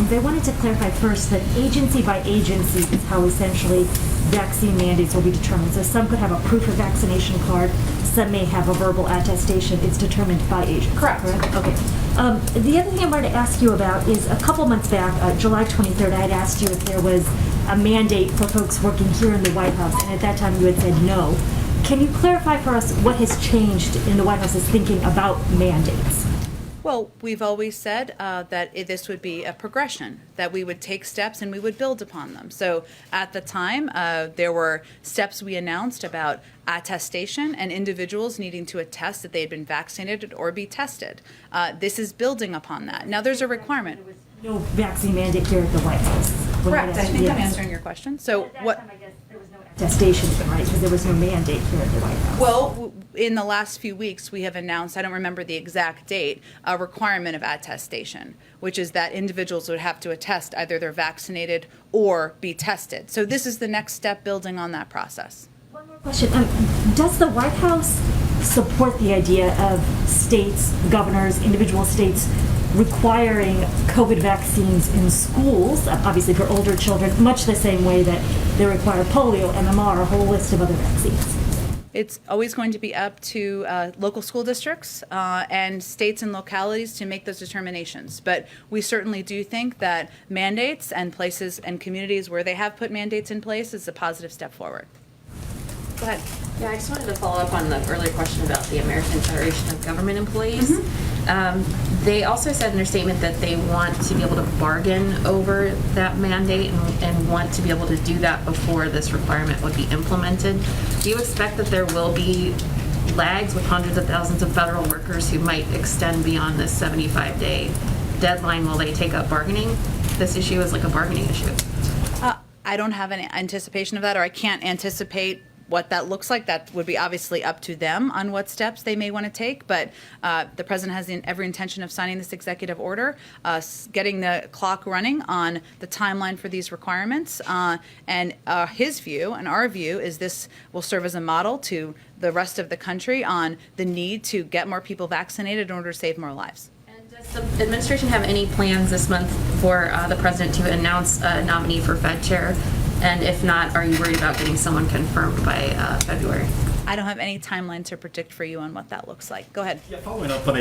vaccines. I wanted to clarify first that agency by agency is how essentially vaccine mandates will be determined. So some could have a proof of vaccination card, some may have a verbal attestation. It's determined by agency. Correct. Okay. The other thing I wanted to ask you about is a couple months back, July 23rd, I had asked you if there was a mandate for folks working here in the White House, and at that time you had said no. Can you clarify for us what has changed in the White House's thinking about mandates? Well, we've always said that this would be a progression, that we would take steps and we would build upon them. So at the time, there were steps we announced about attestation and individuals needing to attest that they had been vaccinated or be tested. This is building upon that. Now, there's a requirement. There was no vaccine mandate here at the White House. Correct. I think I'm answering your question. So at that what? time, I guess there was no attestation, right? Because there was no mandate here at the White House. Well, in the last few weeks, we have announced, I don't remember the exact date, a requirement of attestation, which is that individuals would have to attest either they're vaccinated or be tested. So this is the next step building on that process. One more question. Does the White House support the idea of states, governors, individual states requiring COVID vaccines in schools, obviously for older children, much the same way that they require polio, MMR, a whole list of other vaccines? It's always going to be up to local school districts and states and localities to make those determinations. But we certainly do think that mandates and places and communities where they have put mandates in place is a positive step forward. Go ahead. Yeah, I just wanted to follow up on the earlier question about the American Federation of Government Employees. They also said in their statement that they want to be able to bargain over that mandate and want to be able to do that before this requirement would be implemented. Do you expect that there will be lags with hundreds of thousands of federal workers who might extend beyond this 75-day deadline? Will they take up bargaining? This issue is like a bargaining issue. I don't have any anticipation of that, or I can't anticipate what that looks like. That would be obviously up to them on what steps they may want to take, but the president has every intention of signing this executive order, getting the clock running on the timeline for these requirements, and his view and our view is this will serve as a model to the rest of the country on the need to get more people vaccinated in order to save more lives. And does the administration have any plans this month for the president to announce a nominee for Fed chair? And if not, are you worried about getting someone confirmed by February? I don't have any timeline to predict for you on what that looks like. Go ahead. Yeah, following up on